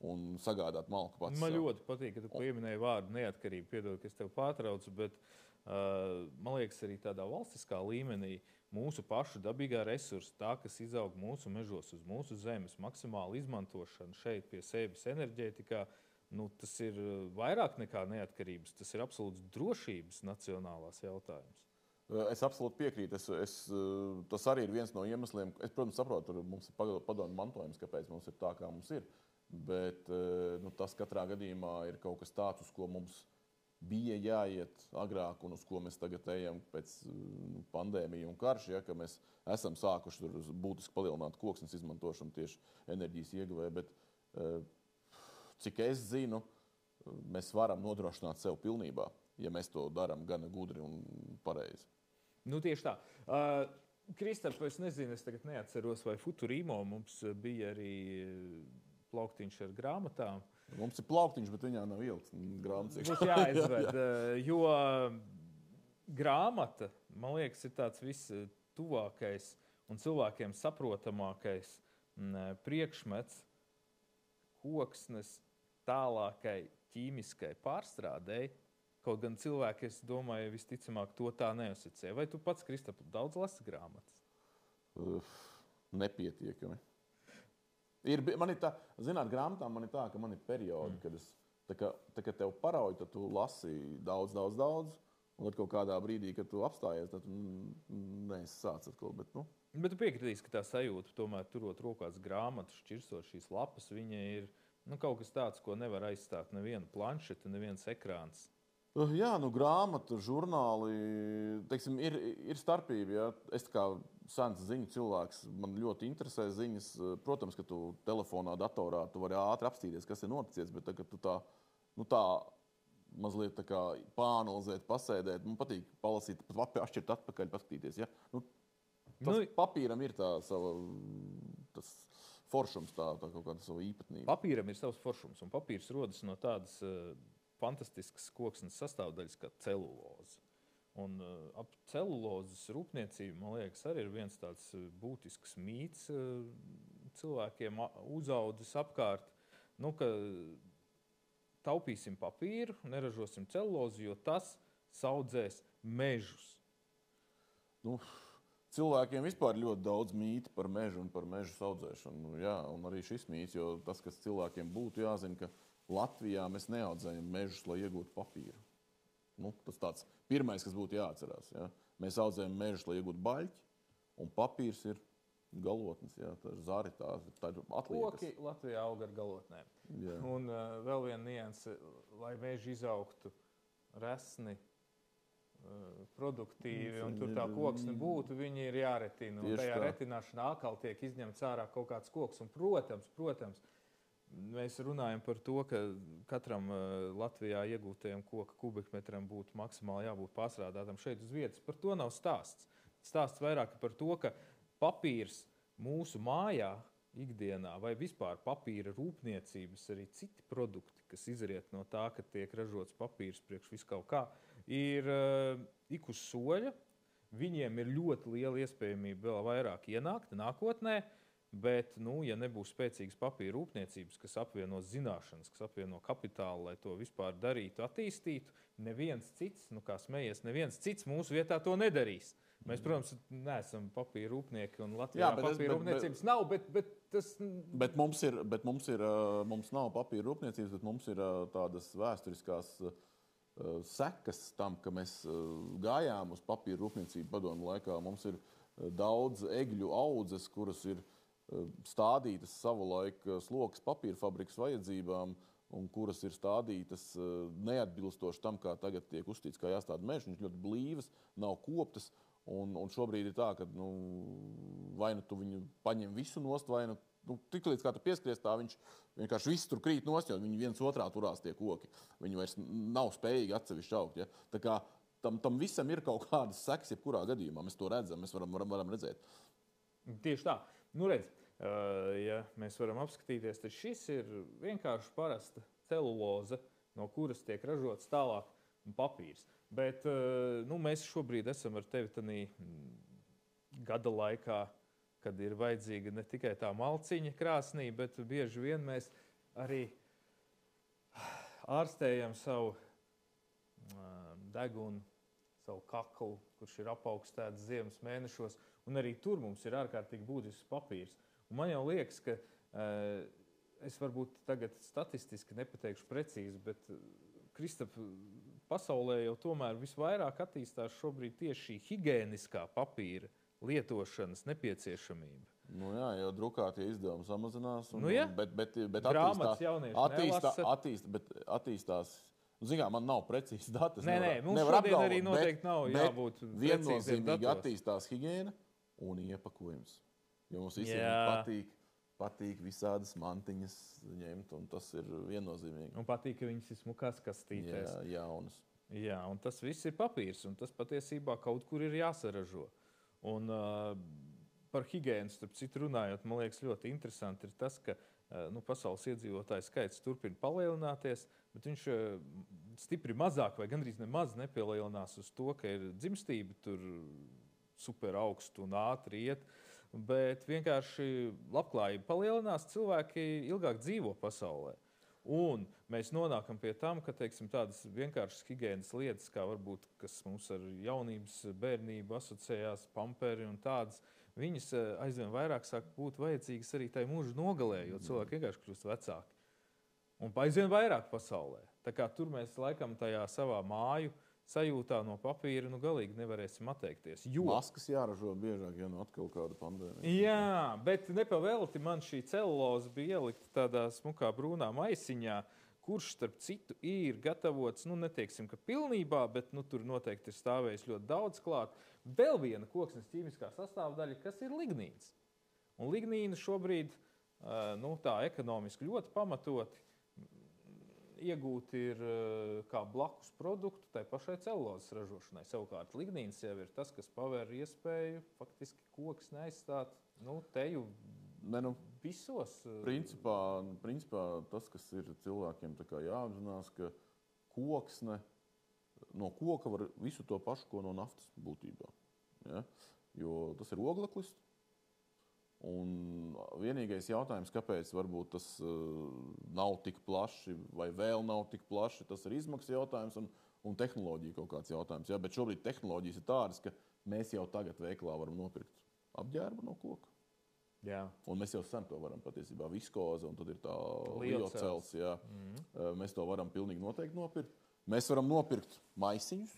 un sagādāt malku pats. Man ļoti patīk, ka tu pieminēji vārdu neatkarību. Piedod, ka es tev pārtraucu, bet man liekas, arī tādā valstiskā līmenī mūsu pašu dabīgā resursa, tā, kas izaug mūsu mežos, uz mūsu zemes, maksimāla izmantošana šeit pie sevis enerģētikā, tas ir vairāk nekā neatkarības. Tas ir absolūts drošības nacionālās jautājums. Es absolūti piekrītu. Tas arī ir viens no iemesliem. Es, protams, saprotu, ka mums ir padomju mantojums, kāpēc mums ir tā, kā mums ir. Bet tas katrā gadījumā ir kaut kas tāds, uz ko mums bija jāiet agrāk un uz ko mēs tagad ejam pēc pandēmijas un karš, ja, ka mēs esam sākuši būtiski palielināt koksnes izmantošanu tieši enerģijas ieguvē. Bet, cik es zinu, mēs varam nodrošināt sev pilnībā, ja mēs to darām gana gudri un pareizi. Tieši tā. Kristap, es nezinu, es tagad neatceros, vai Futurīmo mums bija arī plauktiņš ar grāmatām. Mums ir plauktiņš, bet viņā nav ielikts grāmatas. Būs jāizved, jo grāmata, man liekas, ir tāds vistuvākais un cilvēkiem saprotamākais priekšmets koksnes tālākai ķīmiskai pārstrādei. Kaut gan cilvēki, es domāju, visticamāk to tā neuzticēja. Vai tu pats, Kristap, daudz lasi grāmatas? Nepietiekami. Man ir tā, grāmatām man ir tā, ka man ir periodi, kad es, kad tev parauj, tad tu lasi daudz, un tad kaut kādā brīdī, kad tu apstājies, tad neizsāc atkal. Bet tu piekritīs, ka tā sajūta, tomēr turot rokās grāmatas, šķirsot šīs lapas, viņa ir kaut kas tāds, ko nevar aizstāt neviena planšeta, neviens ekrāns. Jā, grāmata, žurnāli, teiksim, ir starpība. Ja? Es kā sens ziņu cilvēks, man ļoti interesē ziņas. Protams, ka tu telefonā, datorā, tu vari ātri apstīties, kas ir noticies, bet tagad tu tā mazliet tā kā pāanalizēt, pasēdēt, man patīk palasīt, atšķirt atpakaļ, paskatīties. Ja? Papīram ir tā sava tas foršums, tā kaut kāda sava īpatnība. Papīram ir savs foršums, un papīrs rodas no tādas fantastiskas koksnes sastāvdaļas kā celuloze. Un ap celulozes rūpniecību, man liekas, arī ir viens tāds būtisks mīts cilvēkiem uzaudzis apkārt, ka taupīsim papīru, neražosim celulozi, jo tas saudzēs mežus. Cilvēkiem vispār ļoti daudz mīti par mežu un par mežu saudzēšanu. Jā, un arī šis mīts, jo tas, kas cilvēkiem būtu jāzina, ka Latvijā mēs neaudzējam mežus, lai iegūtu papīru. Tas tāds pirmais, kas būtu jāatcerās. Ja? Mēs audzējam mežus, lai iegūtu baļķi, un papīrs ir galotnes. Ja? Tā ir zari, tā ir atliekas. Koki Latvijā aug ar galotnēm. Jā. Un vēl viena nianse, lai meži izaugtu resni, produktīvi, un tur tā koksne būtu, viņi ir jāretina. Un tajā retināšanā atkal tiek izņemts ārā kaut kāds koks. Un, protams, mēs runājam par to, ka katram Latvijā iegūtajam koka kubikmetram būtu maksimāli jābūt pārstrādātam šeit uz vietas. Par to nav stāsts. Stāsts vairāk par to, ka papīrs mūsu mājā ikdienā vai vispār papīra rūpniecības arī citi produkti, kas izriet no tā, ka tiek ražots papīrs priekš viskaut kā, ir ik uz soļa. Viņiem ir ļoti liela iespējamība vēl vairāk ienākt nākotnē. Bet, ja nebūs spēcīgas papīra rūpniecības, kas apvieno zināšanas, kas apvieno kapitālu, lai to vispār darītu, attīstītu, neviens cits, kā smējies, neviens cits mūsu vietā to nedarīs. Mēs, protams, neesam papīra rūpnieki, un Latvijā papīra rūpniecības nav, bet tas... Bet mums nav papīra rūpniecības, bet mums ir tādas vēsturiskās sekas tam, ka mēs gājām uz papīra rūpniecību padomu laikā. Mums ir daudz egļu audzes, kuras ir stādītas savulaik slokas papīra fabrikas vajadzībām un kuras ir stādītas neatbilstoši tam, kā tagad tiek uzstīts, kā jāstāda mežs. Viņš ļoti blīvas, nav koptas, un šobrīd ir tā, ka vai tu viņu paņem visu nost, vai tik līdz kā tu pieskaries, tā viņš vienkārši viss tur krīt nost, jo viņi viens otrā turās tie koki. Viņi vairs nav spējīgi atsevišķi augt. Ja? Tā kā tam visam ir kaut kādas sekas, jebkurā gadījumā. Mēs to redzam, mēs varam redzēt. Tieši tā. Redz, ja mēs varam apskatīties, tad šis ir vienkārši parasta celuloze, no kuras tiek ražots tālāk papīrs. Bet mēs šobrīd esam ar tevi tādā gada laikā, kad ir vajadzīga ne tikai tā malciņa krāsnī, bet bieži vien mēs arī ārstējam savu degunu, savu kaklu, kurš ir apaugstēts ziemas mēnešos, un arī tur mums ir ārkārtīgi būtisks papīrs. Un man jau liekas, ka es varbūt tagad statistiski nepateikšu precīzi, bet Kristap, pasaulē jau tomēr visvairāk attīstās šobrīd tieši šī higiēniskā papīra lietošanas nepieciešamība. Nu jā, jau drukātie izdevumi samazinās. Bet attīstās. Zinām, man nav precīzi dati. Nē, mums šodien arī noteikti nav jābūt precīziem datos. Viennozīmīgi attīstās higiēna un iepakojums. Jo mums visiem patīk visādas mantiņas ņemt, un tas ir viennozīmīgi. Un patīk, ka viņas ir smukās kastītēs. Jā, jaunas. Jā, un tas viss ir papīrs, un tas patiesībā kaut kur ir jāsaražo. Un par higiēnu, starp citu runājot, man liekas ļoti interesanti ir tas, ka pasaules iedzīvotāju skaits turpina palielināties, bet viņš stipri mazāk vai gandrīz nemaz nepalielinās uz to, ka ir dzimstība tur super augstu un ātri iet, bet vienkārši labklājība palielinās, cilvēki ilgāk dzīvo pasaulē. Un mēs nonākam pie tam, ka tādas vienkāršas higienas lietas, kā varbūt, kas mums ar jaunības bērnību asociējās, pamperi un tādas, viņas aizvien vairāk sāk būt vajadzīgas arī tai mūža nogalē, jo cilvēki vienkārši kļūst vecāki. Un aizvien vairāk pasaulē. Tā kā tur mēs laikam tajā savā māju sajūtā no papīra galīgi nevarēsim atteikties. Maskas jāražo biežāk, ja atkal kāda pandēmija. Jā, bet nepavēlti man šī celuloze bija ielikta tādā smukā brūnā maisiņā, kurš, starp citu, ir gatavots, neteiksim, ka pilnībā, bet tur noteikti ir stāvējis ļoti daudz klāt. Vēl viena koksnes ķīmiskā sastāvdaļa, kas ir lignīns. Un lignīna šobrīd tā ekonomiski ļoti pamatoti iegūt ir kā blakus produktu tai pašai celulozes ražošanai. Savukārt lignīns jau ir tas, kas paver iespēju faktiski koksni aizstāt teju visos. Principā tas, kas ir cilvēkiem jāapzinās, ka koksne, no koka var visu to pašu, ko no naftas būtībā. Ja? Jo tas ir ogleklis. Un vienīgais jautājums, kāpēc varbūt tas nav tik plaši vai vēl nav tik plaši, tas ir izmaksas jautājums un tehnoloģija kaut kāds jautājums. Ja? Bet šobrīd tehnoloģijas ir tādas, ka mēs jau tagad veikalā varam nopirkt apģērbu no koka. Jā. Un mēs jau sen to varam patiesībā viskoze, un tad ir tā lielcels. Jā. Mēs to varam pilnīgi noteikti nopirkt. Mēs varam nopirkt maisiņus,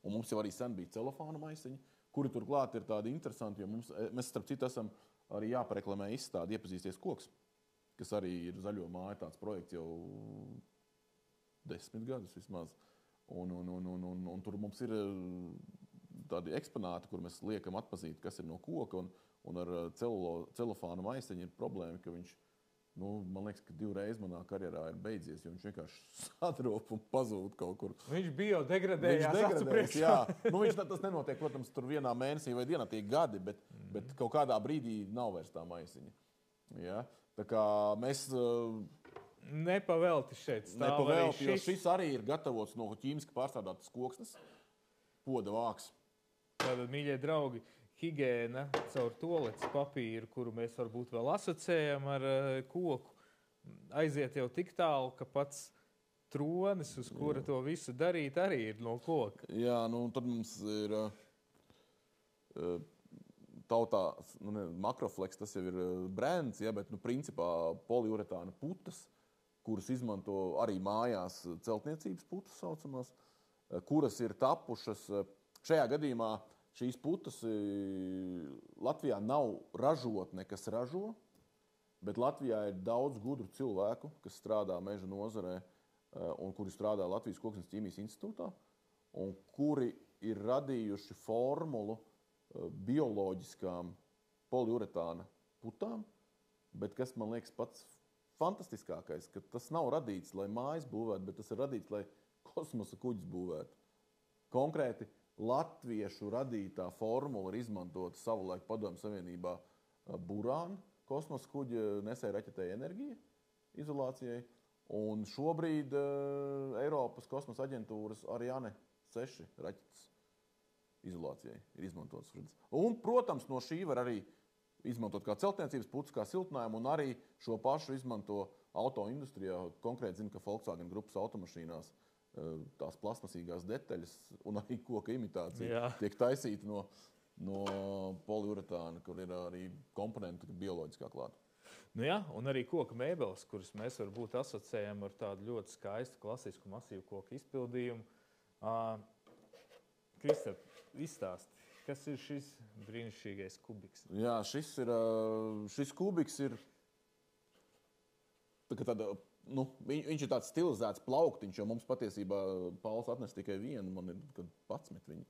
un mums jau arī sen bija celofāna maisiņi, kuri turklāt ir tādi interesanti, jo mēs starp citu esam arī jāpareklamē izstādi Iepazīsties koks, kas arī ir Zaļo māju tāds projekts jau 10 gadus vismaz. Un tur mums ir tādi eksponāti, kur mēs liekam atpazīt, kas ir no koka, un ar celofānu maisiņu ir problēma, ka viņš, man liekas, ka 2 reizes manā karjerā ir beidzies, jo viņš vienkārši sadrop un pazūd kaut kur. Viņš biodegradējās. Jā. Tas nenotiek, protams, tur vienā mēnesī vai dienā tie gadi, bet kaut kādā brīdī nav vairs tā maisiņa. Ja? Tā kā mēs... Nepavēlti šeit stāv arī šis. Jo šis arī ir gatavots no ķīmiski pārstrādātas koksnes, poda vāks. Tātad, mīļie draugi, higiēna caur toaletes papīru, kuru mēs varbūt vēl asociējam ar koku, aiziet jau tik tālu, ka pats tronis, uz kura to visu darīt, arī ir no koka. Jā, tad mums ir tautā, Makroflex, tas jau ir brands, ja, bet principā poliuretāna putas, kuras izmanto arī mājās celtniecības putas saucamās, kuras ir tapušas šajā gadījumā. Šīs putas Latvijā nav ražotne, kas ražo, bet Latvijā ir daudz gudru cilvēku, kas strādā meža nozarē un kuri strādā Latvijas Koksnes ķīmijas institūtā un kuri ir radījuši formulu bioloģiskām poliuretāna putām, bet kas man liekas pats fantastiskākais, ka tas nav radīts, lai mājas būvētu, bet tas ir radīts, lai kosmosa kuģis būvētu. Konkrēti, latviešu radītā formula ir izmantota savulaik Padomju Savienībā burāna kosmosa kuģa nesēja raķetēja enerģija izolācijai. Un šobrīd Eiropas kosmosa aģentūras Ariane 6 raķetes izolācijai ir izmantotas. Un, protams, no šī var arī izmantot kā celtniecības putas, kā siltinājumu, un arī šo pašu izmanto autoindustrijā. Konkrēti zinu, ka Volkswagen grupas automašīnās tās plasmasīgās detaļas un arī koka imitācija tiek taisīta no poliuretāna, kur ir arī komponenti bioloģiskā klāta. Nu jā, un arī koka mēbeles, kuras mēs varbūt asociējam ar tādu ļoti skaistu, klasisku, masīvu koku izpildījumu. Kristap, izstāsti, kas ir šis brīnišķīgais kubiks? Jā, šis kubiks ir viņš ir tāds stilizēts plauktiņš, jo mums patiesībā Pauls atnes tikai vienu, man ir 11 viņi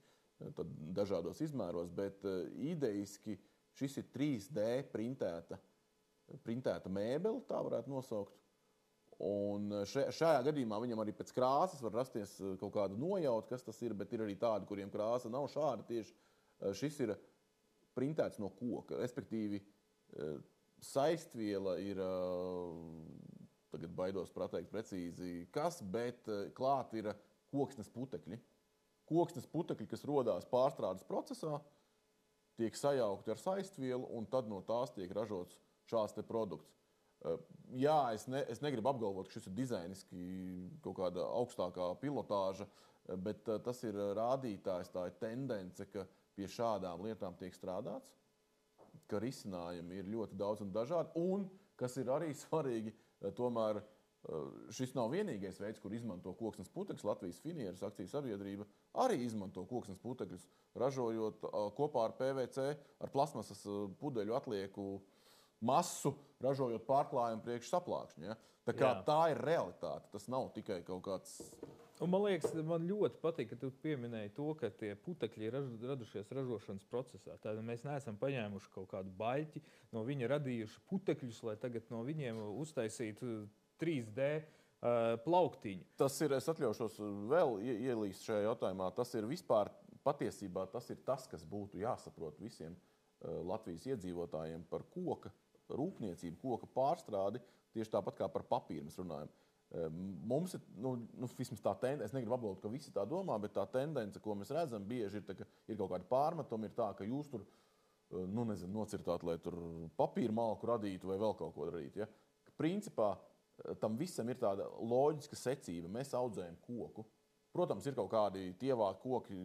dažādos izmēros, bet idejiski šis ir 3D printēta mēbele, tā varētu nosaukt. Un šajā gadījumā viņam arī pēc krāsas var rasties kaut kāda nojauta, kas tas ir, bet ir arī tādi, kuriem krāsa nav šāda tieši. Šis ir printēts no koka, respektīvi saistviela ir, tagad baidos pateikt precīzi, kas, bet klāt ir koksnes putekļi. Koksnes putekļi, kas rodās pārstrādes procesā, tiek sajaukti ar saistvielu, un tad no tās tiek ražots šāds te produkts. Jā, es negribu apgalvot, ka šis ir dizainiski kaut kāda augstākā pilotāža, bet tas ir rādītājs, tā ir tendence, ka pie šādām lietām tiek strādāts, ka risinājumi ir ļoti daudz un dažādi, un, kas ir arī svarīgi, tomēr šis nav vienīgais veids, kur izmanto koksnes putekļus. Latvijas Finieras akcijas sabiedrība arī izmanto koksnes putekļus, ražojot kopā ar PVC, ar plasmasas pudeļu atlieku masu, ražojot pārklājumu priekš saplākšņu. Ja? Tā kā tā ir realitāte, tas nav tikai kaut kāds... Un man liekas, man ļoti patīk, ka tu pieminēji to, ka tie putekļi ir radušies ražošanas procesā. Tātad mēs neesam paņēmuši kaut kādu baļķi, no viņa radījuši putekļus, lai tagad no viņiem uztaisītu 3D plauktiņu. Tas ir, es atļaušos vēl ielīst šajā jautājumā, tas ir vispār, patiesībā tas ir tas, kas būtu jāsaprot visiem Latvijas iedzīvotājiem par koka rūpniecību, koka pārstrādi, tieši tāpat kā par papīru mēs runājam. Mums ir, vismaz tā tendence, es negribu apgalvot, ka visi tā domā, bet tā tendence, ko mēs redzam, bieži ir, ir kaut kādi pārmetumi, ir tā, ka jūs tur, nocirtāt, lai tur papīra malku radītu vai vēl kaut ko darītu. Ja? Principā tam visam ir tāda loģiska secība. Mēs audzējam koku. Protams, ir kaut kādi tievāki koki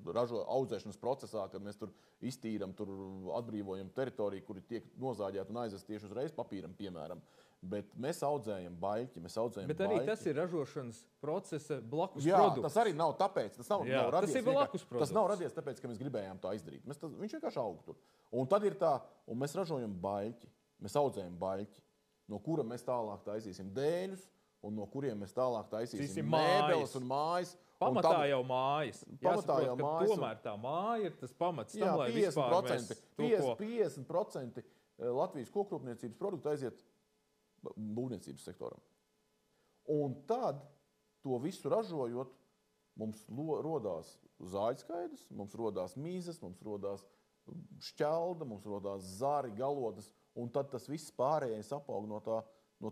audzēšanas procesā, kad mēs tur iztīram, tur atbrīvojam teritoriju, kuri tiek nozāģēti un aizvest tieši uzreiz papīram, piemēram. Bet mēs audzējam baļķi, Bet arī tas ir ražošanas procesa blakus Jā, produkts. Tas arī nav tāpēc. Tas nav radies, tas ir blakus produkts. Tas nav radies tāpēc, ka mēs gribējām tā izdarīt. Viņš vienkārši aug tur. Un tad ir tā, un mēs ražojam baļķi, mēs audzējam baļķi, no kura mēs tālāk taisīsim dēļus, un no kuriem mēs tālāk taisīsim mēbeles un mājas. Pamatā jau mājas. Jāsaprot, ka tomēr tā māja ir tas pamats tam, lai vispār mēs 50% Latvijas kokrūpniecības produktu aiziet būvniecības sektoram. Un tad, to visu ražojot, mums rodās zāļskaidrs, mums rodās mīzes, mums rodās šķelda, mums rodās zari, galotas, un tad tas viss pārējais apaug no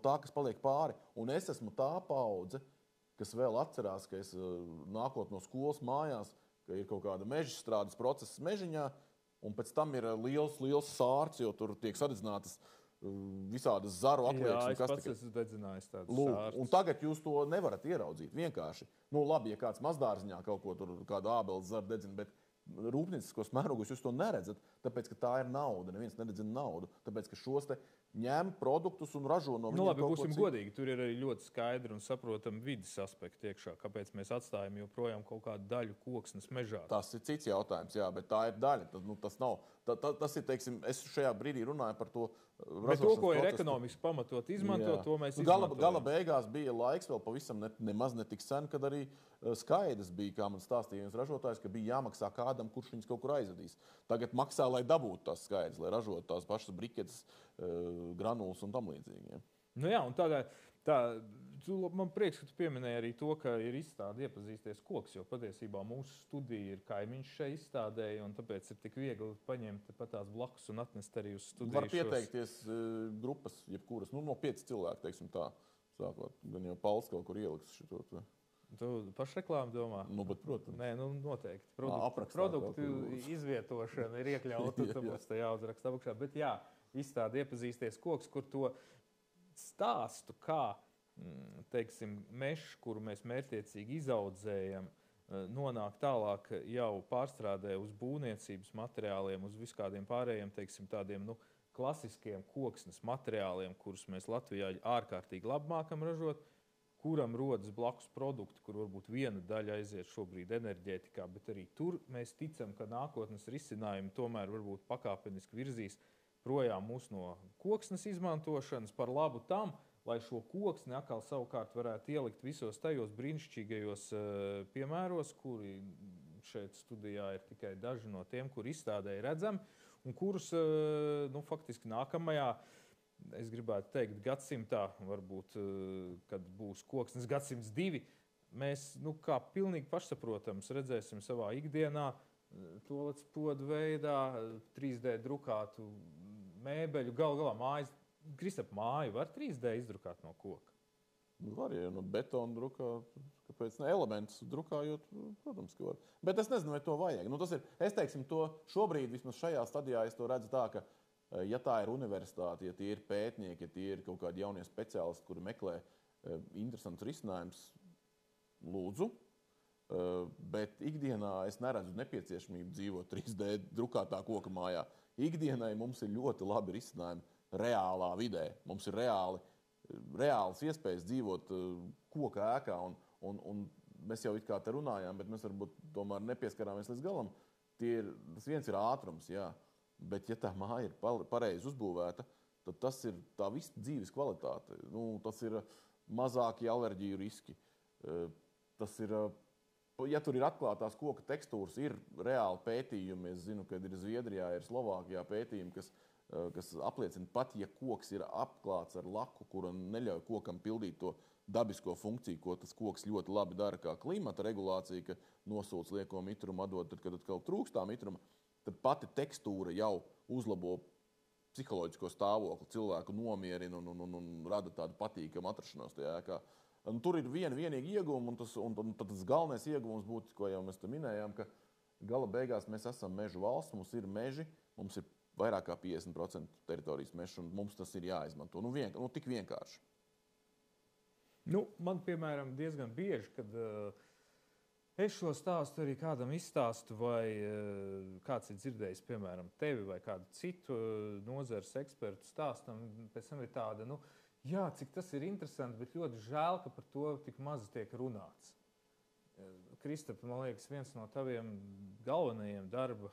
tā, kas paliek pāri. Un es esmu tā paudze, kas vēl atcerās, ka es nākot no skolas mājās, ka ir kaut kāda mežstrādes procesa mežiņā, un pēc tam ir liels sārts, jo tur tiek sadedzinātas visādas zaru atliekas. Jā, es pats esmu dedzinājis tādas sārts. Un tagad jūs to nevarat ieraudzīt vienkārši. Labi, ja kāds mazdārziņā kaut ko tur, kādu ābeles zaru dedzina, bet rūpnieciskos mērogos jūs to neredzat, tāpēc, ka tā ir nauda. Neviens nededzina naudu, tāpēc, ka šos te ņem produktus un ražo no viņiem. Labi, būsim godīgi, tur ir arī ļoti skaidri un saprotami vides aspekti iekšā, kāpēc mēs atstājam joprojām kaut kādu daļu koksnes mežā. Tas ir cits jautājums, jā, bet tā ir daļa. Tas nav. Tas ir, teiksim, es šajā brīdī runāju par to ražošanas procesu. Bet to, ko ir ekonomiski pamatot izmantot, to mēs izmantojam. Gala beigās bija laiks vēl pavisam nemaz netik sen, kad arī skaidrs bija, kā man stāstīja viens ražotājs, ka bija jāmaksā kādam, kurš viņus kaut kur aizvedīs. Tagad maksā, lai dabūtu tās skaidrs, lai ražotu tās pašas briketes, granulas un tam līdzīgi. Ja. Man prieks, ka tu pieminēji arī to, ka ir izstāde iepazīsties koks, jo patiesībā mūsu studija ir kaimiņš šai izstādēji, un tāpēc ir tik viegli paņemt pat tās blakus un atnest arī uz studiju. Var pieteikties grupas, jebkuras, no 5 cilvēku, teiksim tā, sākot. Gan jau Pauls kaut kur ieliks šito. Tu pašreklāmu domā? Bet, protams. Nē, noteikti. Produktu izvietošana ir iekļauta, tad mums te jāuzraksta apakšā. Bet jā, izstāde iepazīsties koks, kur to stāstu, kā teiksim, mežs, kuru mēs mērķtiecīgi izaudzējam, nonāk tālāk jau pārstrādē uz būvniecības materiāliem, uz viskādiem pārējiem, teiksim, tādiem, klasiskiem koksnes materiāliem, kurus mēs Latvijā ārkārtīgi labi mākam ražot, kuram rodas blakus produkti, kur varbūt viena daļa aiziet šobrīd enerģētikā, bet arī tur mēs ticam, ka nākotnes risinājumi tomēr varbūt pakāpeniski virzīs projām mūs no koksnes izmantošanas par labu tam, lai šo koksni atkal savukārt varētu ielikt visos tajos brīnišķīgajos piemēros, kuri šeit studijā ir tikai daži no tiem, kur izstādē ir redzami, un kurus faktiski nākamajā, es gribētu teikt, gadsimtā, varbūt, kad būs koksnes gadsimts 2, mēs, kā pilnīgi pašsaprotams, redzēsim savā ikdienā toalets podu veidā, 3D drukātu mēbeļu, galu galā mājas. Kristap, māju var 3D izdrukāt no koka? Var, ja no betona drukā, kāpēc ne elementus drukājot, protams, ka var. Bet es nezinu, vai to vajag. Tas ir, es teiksim, to šobrīd, vismaz šajā stadijā, es to redzu tā, ka, ja tā ir universitāte, ja tie ir pētnieki, ja tie ir kaut kādi jaunie speciālisti, kuri meklē interesants risinājums, lūdzu, bet ikdienā es neredzu nepieciešamību dzīvot 3D drukātā koka mājā. Ikdienai mums ir ļoti labi risinājumi reālā vidē. Mums ir reāls iespējas dzīvot koka ēkā, un mēs jau it kā te runājām, bet mēs varbūt tomēr nepieskarāmies līdz galam. Tas viens ir ātrums, jā, bet ja tā māja ir pareizi uzbūvēta, tad tas ir tā visa dzīves kvalitāte. Tas ir mazāki alerģiju riski. Tas ir, ja tur ir atklātās koka tekstūras, ir reāli pētījumi. Es zinu, ka ir Zviedrijā, ir Slovākijā pētījumi, kas apliecina pat, ja koks ir apklāts ar laku, kura neļauj kokam pildīt to dabisko funkciju, ko tas koks ļoti labi dara, kā klimata regulācija, ka nosūc lieko mitrumu, atdod, tad, kad atkal trūkstā mitruma, tad pati tekstūra jau uzlabo psiholoģisko stāvokli, cilvēku nomierina un rada tādu patīkamu atrašanos tajā ēkā. Tur ir vienīgi ieguvumi, un tas galvenais ieguvums būtu, ko jau mēs te minējām, ka gala beigās mēs esam mežu valsts, mums ir meži, mums ir vairāk kā 50% teritorijas mežs, un mums tas ir jāizmanto. Tik vienkārši. Man, piemēram, diezgan bieži, kad es šo stāstu arī kādam izstāstu, vai kāds ir dzirdējis, piemēram, tevi vai kādu citu nozares ekspertu stāstam, pēc tam ir tāda, jā, cik tas ir interesanti, bet ļoti žēl, ka par to tik maz tiek runāts. Kristap, man liekas, viens no taviem galvenajiem darba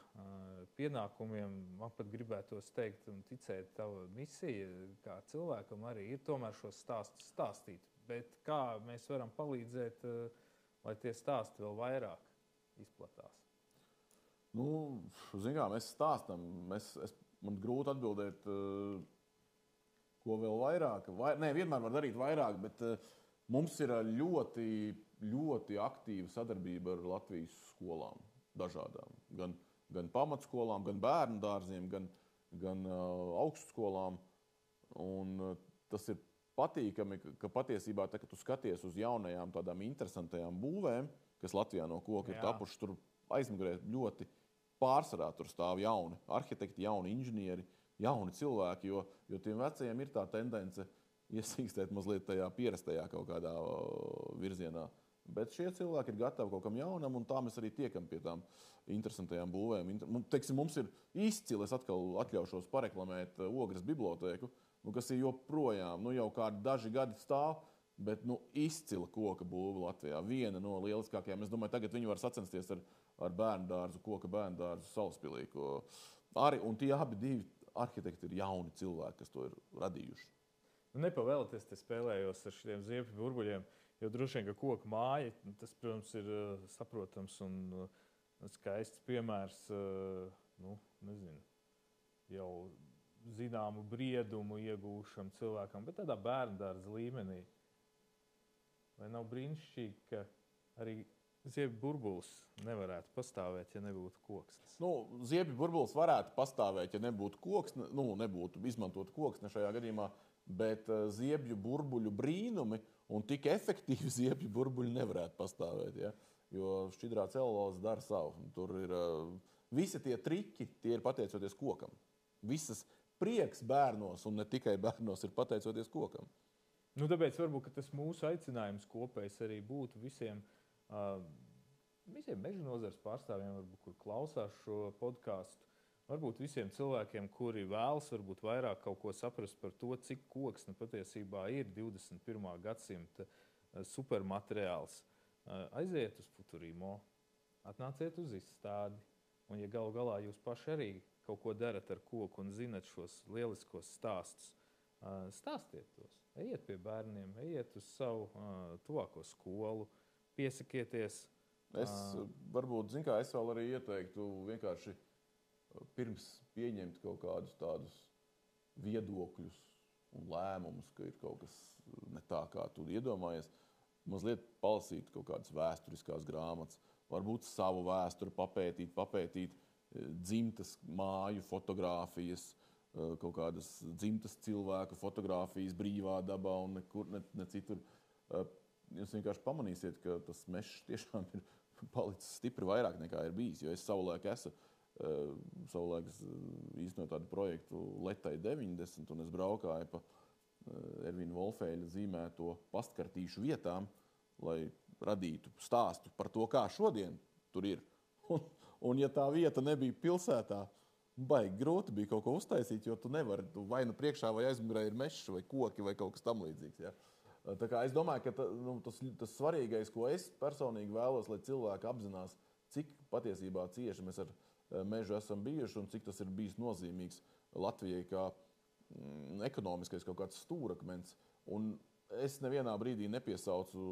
pienākumiem, man pat gribētos teikt un ticēt, tava misija kā cilvēkam arī ir tomēr šos stāstus stāstīt. Bet kā mēs varam palīdzēt, lai tie stāsti vēl vairāk izplatās? Mēs stāstam. Man grūti atbildēt, ko vēl vairāk. Vienmēr var darīt vairāk, bet mums ir ļoti, ļoti aktīva sadarbība ar Latvijas skolām dažādām. Gan pamatskolām, gan bērnu dārziem, gan augstskolām. Un tas ir patīkami, ka patiesībā, kad tu skaties uz jaunajām tādām interesantajām būvēm, kas Latvijā no koka ir tapuši, tur aizmugurē ļoti pārsvarā tur stāv jauni arhitekti, jauni inženieri, jauni cilvēki, jo tiem vecajiem ir tā tendence iesīkstēt mazliet tajā pierastajā kaut kādā virzienā. Bet šie cilvēki ir gatavi kaut kam jaunam, un tā mēs arī tiekam pie tām interesantajām būvēm. Mums ir izcili, es atkal atļaušos pareklamēt Ogres bibliotēku, kas ir joprojām, jau kādi daži gadi stāv, bet izcila koka būve Latvijā. Viena no lieliskākajām. Es domāju, tagad viņi var sacensties ar bērnu dārzu, koka bērnu dārzu Salaspilī. Un tie abi divi arhitekti ir jauni cilvēki, kas to ir radījuši. Nepavēlties te spēlējos ar šiem ziepju burbuļiem, jo droši vien, ka koka māja, tas, protams, ir saprotams un skaists piemērs, jau zināmu briedumu iegūšam cilvēkam, bet tādā bērndārza līmenī. Vai nav brīnišķīgi, ka arī ziepju burbulis nevarētu pastāvēt, ja nebūtu koksnes? Ziepju burbulis varētu pastāvēt, ja nebūtu koksne, nebūtu izmantot koksne šajā gadījumā, bet ziepju burbuļu brīnumi un tik efektīvi ziepju burbuļi nevarētu pastāvēt, ja? Jo šķidrā celuloze dara savu. Tur ir visi tie triki, tie ir pateicoties kokam. Visas prieks bērnos, un ne tikai bērnos, ir pateicoties kokam. Nu, tāpēc varbūt tas mūsu aicinājums kopējs arī būtu visiem meža nozares pārstāvjiem, varbūt, kur klausās šo podkāstu. Varbūt visiem cilvēkiem, kuri vēlas varbūt vairāk kaut ko saprast par to, cik koksne patiesībā ir 21. gadsimta supermateriāls. Aiziet uz Futurimo, atnāciet uz izstādi, un ja galu galā jūs paši arī kaut ko darat ar koku un zinat šos lieliskos stāstus, stāstiet tos. Ejiet pie bērniem, ejiet uz savu tuvāko skolu, piesakieties. Es varbūt, es vēl arī ieteiktu vienkārši pirms pieņemt kaut kādus tādus viedokļus un lēmumus, ka ir kaut kas ne tā, kā tu iedomājies, mazliet palasīt kaut kādas vēsturiskās grāmatas, varbūt savu vēsturi papētīt dzimtas māju fotogrāfijas, kaut kādas dzimtas cilvēku fotogrāfijas brīvā dabā un nekur ne citur. Jūs vienkārši pamanīsiet, ka tas mežs tiešām ir palicis stipri vairāk nekā ir bijis. Jo es savulaik īstenoju tādu projektu Letai 90, un es braukāju pa Ervīna Volfeļa zīmēto pastkartīšu vietām, lai radītu stāstu par to, kā šodien tur ir. Un ja tā vieta nebija pilsētā, baigi grūti bija kaut ko uztaisīt, jo tu nevari, vai nu priekšā vai aizmugurē ir mežs vai koki vai kaut kas tam līdzīgs. Ja? Tā kā es domāju, ka tas svarīgais, ko es personīgi vēlos, lai cilvēki apzinās, cik patiesībā cieši mēs ar mežu esam bijuši un cik tas ir bijis nozīmīgs Latvijai kā ekonomiskais kaut kāds stūrakmens. Un es nevienā brīdī nepiesaucu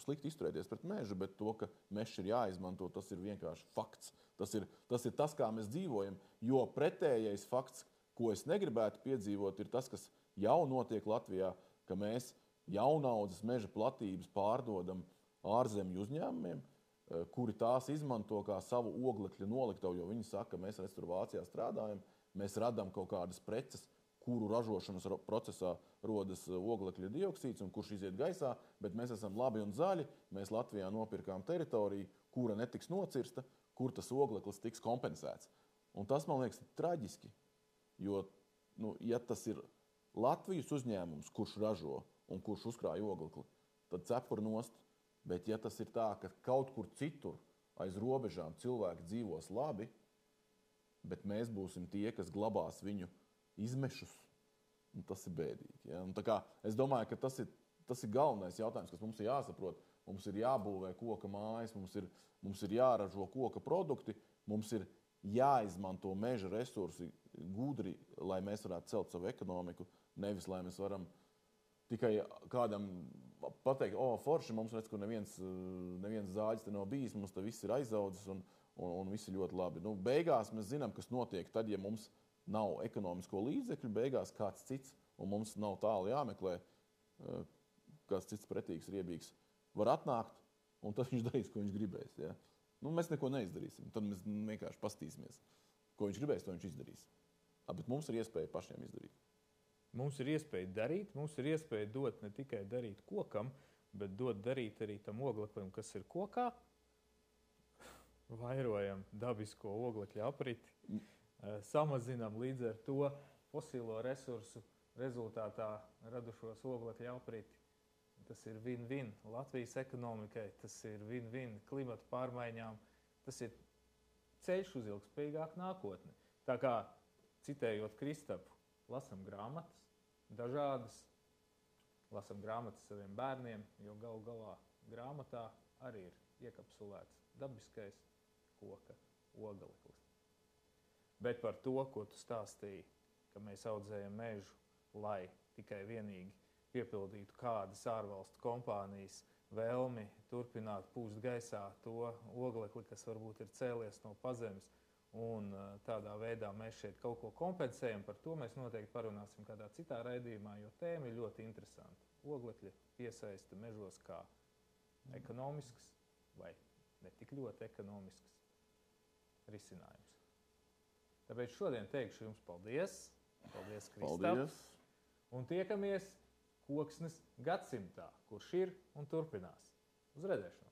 slikti izturēties pret mežu, bet to, ka mežs ir jāizmanto, tas ir vienkārši fakts. Tas ir tas, kā mēs dzīvojam, jo pretējais fakts, ko es negribētu piedzīvot, ir tas, kas jau notiek Latvijā, ka mēs jaunaudzes meža platības pārdodam ārzemju uzņēmumiem, kuri tās izmanto kā savu oglekļa noliktavu, jo viņi saka, ka mēs Vācijā strādājam, mēs radām kaut kādas preces, kuru ražošanas procesā rodas oglekļa dioksīds un kurš iziet gaisā, bet mēs esam labi un zaļi, mēs Latvijā nopirkām teritoriju, kura netiks nocirsta, kur tas ogleklis tiks kompensēts. Un tas, man liekas, ir traģiski, jo, ja tas ir Latvijas uzņēmums, kurš ražo un kurš uzkrāja oglekli, tad cepur nost. Bet ja tas ir tā, ka kaut kur citur aiz robežām cilvēki dzīvos labi, bet mēs būsim tie, kas glabās viņu izmešus, tas ir bēdīgi. Ja? Un tā kā, es domāju, ka tas ir galvenais jautājums, kas mums ir jāsaprot. Mums ir jābūvē koka mājas, mums ir jāražo koka produkti, mums ir jāizmanto meža resursi gudri, lai mēs varētu celt savu ekonomiku, nevis lai mēs varam tikai kādam pateikt, forši, mums redz, ka neviens zāģis te nav bijis, mums te viss ir aizaudzis un viss ir ļoti labi. Beigās mēs zinām, kas notiek tad, ja mums nav ekonomisko līdzekļu, beigās kāds cits, un mums nav tālu jāmeklē, kāds cits pretīgs, riebīgs var atnākt, un tad viņš darīs, ko viņš gribēs. Ja? Mēs neko neizdarīsim, tad mēs vienkārši pastīsimies. Ko viņš gribēs, to viņš izdarīs. Bet mums ir iespēja pašiem izdarīt. Mums ir iespēja darīt, mums ir iespēja dot ne tikai darīt kokam, bet dot darīt arī tam ogleklim, kas ir kokā. Vairojam dabisko oglekļa apriti, samazinam līdz ar to fosilo resursu rezultātā radušos oglekļa apriti. Tas ir win-win Latvijas ekonomikai, tas ir win-win klimata pārmaiņām, tas ir ceļš uz ilgspējīgāku nākotni. Tā kā, citējot Kristapu, lasam grāmatas, dažādas, lasam grāmatas saviem bērniem, jo galu galā grāmatā arī ir iekapsulēts dabiskais koka ogleklis. Bet par to, ko tu stāstīji, ka mēs audzējam mežu, lai tikai vienīgi piepildītu kādas ārvalstu kompānijas vēlmi turpināt pūst gaisā to oglekli, kas varbūt ir cēlies no pazemes, un tādā veidā mēs šeit kaut ko kompensējam. Par to mēs noteikti parunāsim kādā citā raidījumā, jo tēma ir ļoti interesanta. Oglekļa piesaista mežos kā ekonomisks vai ne tik ļoti ekonomisks risinājums. Tāpēc šodien teikšu jums paldies. Paldies, Kristap. Paldies. Un tiekamies Koksnes gadsimtā, kurš ir un turpinās. Uz redzēšanu!